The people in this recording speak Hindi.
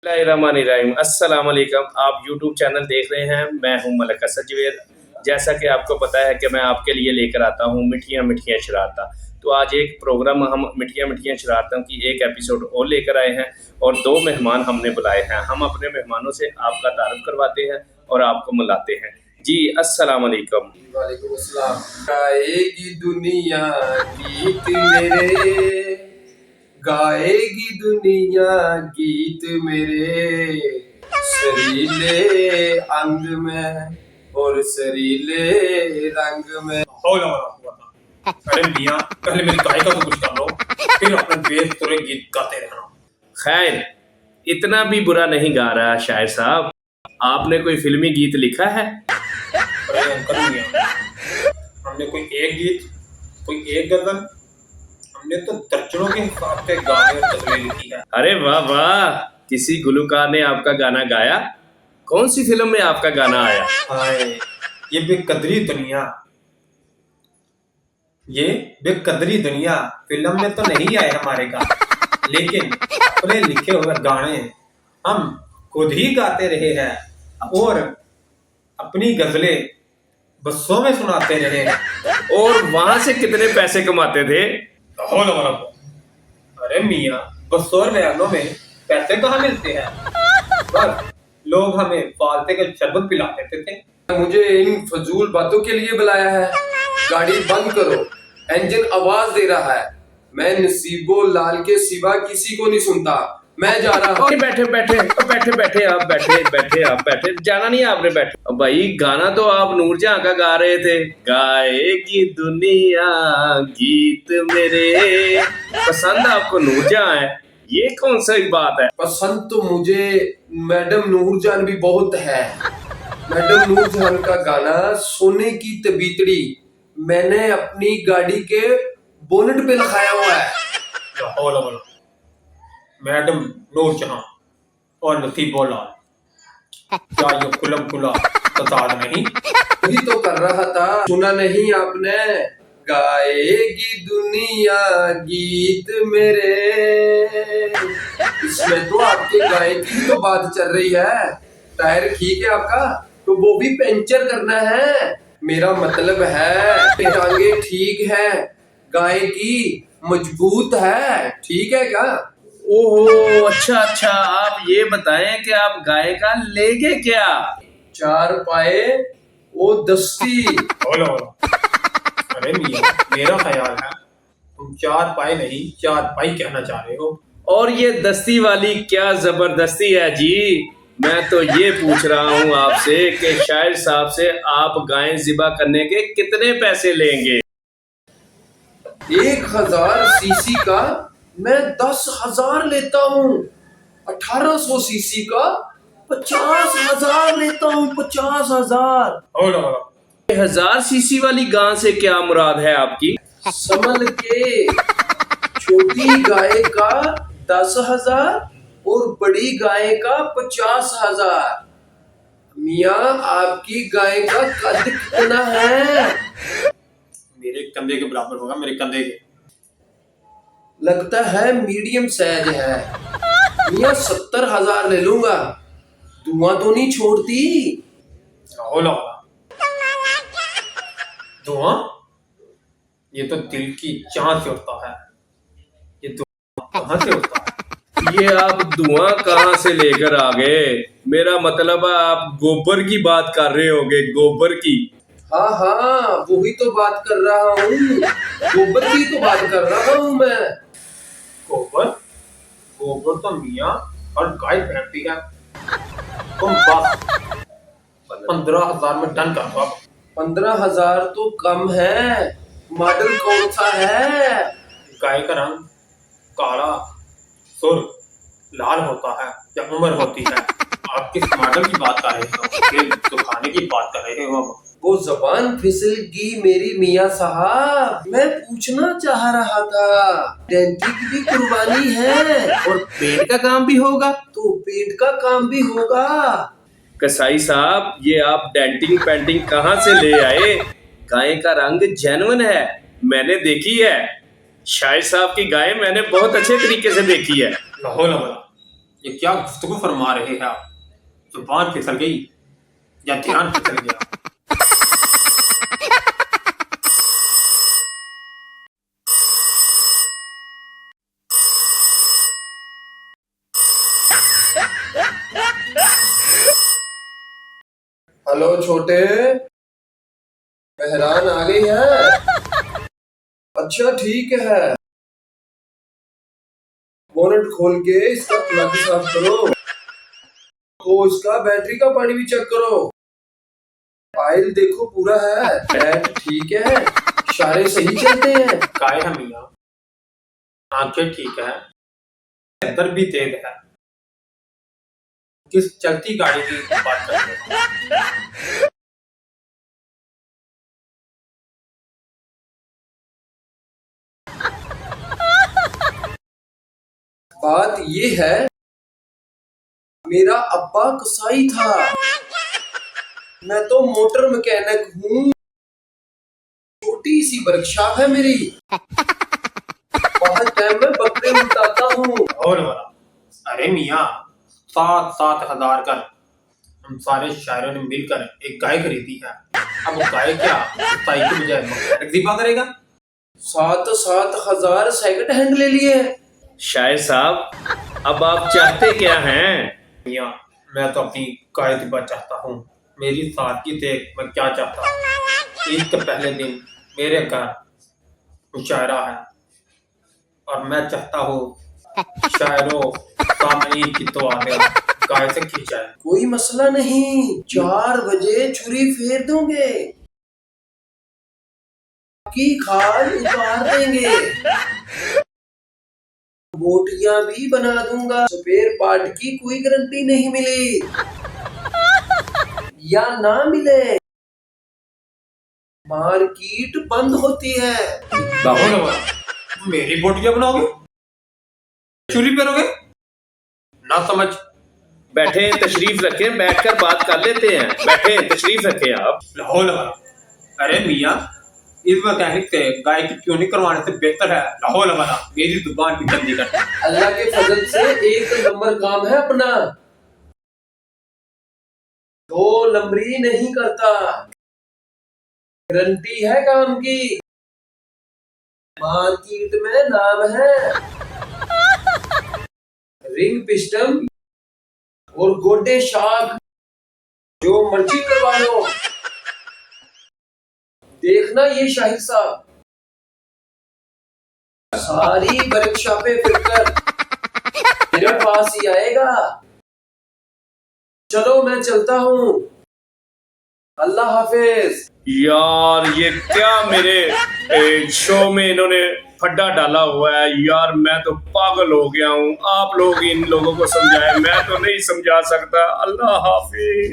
बिस्मिल्लाहिर्रहमानिर्रहीम। अस्सलाम वालेकुम। आप यूट्यूब चैनल देख रहे हैं, मैं हूं मलक असद जवेद। जैसा कि आपको पता है कि मैं आपके लिए लेकर आता हूं मिठियाँ मिठियाँ शरारतां। तो आज एक प्रोग्राम हम मिठियाँ मिठियाँ शरारतों की एक एपिसोड और लेकर आए हैं और दो मेहमान हमने बुलाए हैं। हम अपने मेहमानों से आपका तारुफ करवाते हैं और आपको मिलाते हैं। जी अस्सलाम वालेकुम। वालेकुम अस्सलाम। गाएगी दुनिया गीत मेरे, गाएगी दुनिया गीत मेरे, सरीले अंग में और सरीले रंग में। हौला वाला कुव्वता। अरे मियाँ, पहले मेरी गाय का तो कुछ कर लो, फिर अपने बेसुरे गीत गाते रहना। खैर, इतना भी बुरा नहीं गा रहा शायर साहब। आपने कोई फिल्मी गीत लिखा है? अरे अंकल मियाँ, हमने कोई एक गीत, कोई एक गजल, हमने तो दर्जनों के हिसाब से गाने और गजलें लिखी है। अरे वाह वाह, किसी गुलकार ने आपका गाना गाया? कौन सी फिल्म में आपका गाना आया? हाय, ये बेकदरी दुनिया, ये बेकदरी दुनिया फिल्म में तो नहीं आए हमारे गाने, लेकिन अपने लिखे हुए गाने हम खुद ही गाते रहे हैं और अपनी गजलें बस्सों में सुनाते रहे हैं। और वहां से कितने पैसे कमाते थे? हौला वाला कुव्वता। अरे मियाँ, बस्सों और बयानों में पैसे कहाँ मिलते हैं, बस लोग हमें फालते के शरबत पिला देते थे। मुझे इन फजूल बातों के लिए बुलाया है? गाड़ी बंद करो, इंजन आवाज दे रहा है। मैं नसीबो लाल के सिवा किसी को नहीं सुनता। मैं जा रहा हूँ। और बैठे बैठे बैठे बैठे आप बैठे जाना नहीं है आपने। बैठे अब भाई, गाना तो आप नूरजहां का गा रहे थे, गाएगी दुनिया गीत मेरे। पसंद आपको नूरजहां है, ये कौन सी बात है? पसंद तो मुझे मैडम नूरजान भी बहुत है। मैडम नूरजान का गाना सोने की तबीतड़ी मैंने अपनी गाड़ी के बोनट पे लगाया हुआ है। हौला वाला। मैडम नूरजहां और नसीबो लाल, क्या ये खुलम खुला तजाद नहीं? वही तो कर रहा था, सुना नहीं आपने? गाएगी दुनिया गीत मेरे, इसमें तो आपके गाय की तो बात चल रही है। टायर ठीक है आपका, तो वो भी पंचर करना है। मेरा मतलब है टांगे ठीक है, गाय की मजबूत है, ठीक है क्या? ओहो, अच्छा अच्छा, आप ये बताएं कि आप गाय का लेंगे क्या? चार पाए वो दस्ती। हौला वाला। अरे मियाँ, मेरा ख्याल है तुम चार पाई नहीं चार पाई कहना चाह रहे हो। और ये दस्ती वाली क्या जबरदस्ती है जी? मैं तो ये पूछ रहा हूँ आपसे कि शायर साहब से आप गाय ज़िबा करने के कितने पैसे लेंगे? 1000 सीसी का मैं 10,000 लेता हूँ। 1800 सीसी का 50,000 लेता हूँ। 50,000। हौला वाला। 1000 सीसी वाली गाय से क्या मुराद है आपकी? समझ के, छोटी गाय का 10,000 और बड़ी गाय का 50,000। मियाँ, आपकी गाय का कद कितना है? मेरे कंधे के बराबर होगा, मेरे कंधे के। लगता है मीडियम साइज है। मियाँ 70,000 ले लूंगा, धुआं तो नहीं छोड़ती? हौला वाला। धुआं? ये तो दिल की जान से उठता है, ये धुआं कहाँ से उठता है? ये आप धुआं कहाँ से लेकर आ गए? मेरा मतलब है आप गोबर की बात कर रहे होगे, गोबर की। हाँ हाँ, वही तो बात कर रहा हूँ। गोबर की तो बात कर रहा हूँ मैं। गोबर? गोबर तो मियाँ और गाय फेंकती है। तुम बस 15,000 में डन कर दो। 15,000 तो कम है। मॉडल कौन सा है? गाय का रंग काला, सुर लाल होता है या उम्र होती है? आप किस मॉडल की बात कर रहे हो? ये दुखाने की बात कर रहे हो? वो जबान फिसल गई मेरी मियाँ साहब। मैं पूछना चाह रहा था, डेंटिंग की भी कुर्बानी है और पेट का काम भी होगा? तो पेट का काम भी होगा। कसाई साहब, ये आप डेंटिंग पेंटिंग कहाँ से ले आए? गाय का रंग जेन्युइन है, मैंने देखी है। शायर साहब की गाय मैंने बहुत अच्छे तरीके से देखी है। हौला वाला। ये क्या गुफ्तगू फरमा रहे हैं आप? जुबान फिसल गई या ध्यान फिसल गया? हेलो छोटे, मेहरान आ गई है? अच्छा ठीक है, बोनट खोल के इसका प्लग साफ करो, तो इसका बैटरी का पानी भी चेक करो। ऑयल देखो पूरा है, बैट ठीक है, इशारे सही चलते हैं। काय है मियाँ, आंखें ठीक है, अंदर भी तेज है। किस चलती गाड़ी की बात कर रहे हो? बात ये है, मेरा अब्बा कसाई था, मैं तो मोटर मैकेनिक हूँ, छोटी सी वर्कशॉप है मेरी, बहुत टाइम में बकरे उठाता हूँ। और वाला, अरे मियाँ 7,000 का हम सारे शायरों ने मिलकर एक गाय खरीदी है। अब वो गाय क्या साई की बजाय मैकेनिक ज़िबा करेगा? 7,000 सेकंड हैंड ले लिए। शायर साहब, अब आप चाहते क्या हैं? मियाँ मैं तो अपनी गाय ज़िबा चाहता हूँ। मेरी सादगी देख मैं क्या चाहता हूँ। ईद के पहले दिन मेरे घर मुशायरा है और मैं चाहता हूँ शायरों सामईन की तो आगे गाय से खींचाए। कोई मसला नहीं, 4 बजे छुरी फेर दोगे, की खाल उतार देंगे, बोटियां भी बना दूंगा। स्पेयर पार्ट की कोई गारंटी नहीं मिली या ना मिले, मार्केट बंद होती है। मेरी बोटियां बनाओगे, चूरी पेरोगे? ना समझ। बैठे, तशरीफ रखें, बैठकर बात कर लेते हैं। बैठे, तशरीफ रखें आप। लाहौल वाला, अरे मियाँ इस मैकेनिक से गाय की क्यों नहीं करवाने से बेहतर है लाहौल वाला मेरी जुबान की गंदी कर। अल्लाह के फजल से 1 नंबर काम है अपना, 2 नंबरी नहीं करता, गारंटी है काम की, मार्केट में नाम है। रिंग पिस्टन और गोडे शाग जो मर्जी करवा लो। देखना ये शाहिद साहब, सारी वर्कशॉपें फिरकर मेरे पास ही आएगा। चलो मैं चलता हूँ, अल्लाह हाफिज। यार ये क्या मेरे शो में इन्होंने फड्डा डाला हुआ है यार, मैं तो पागल हो गया हूँ। आप लोग इन लोगों को समझाएं, मैं तो नहीं समझा सकता। अल्लाह हाफिज।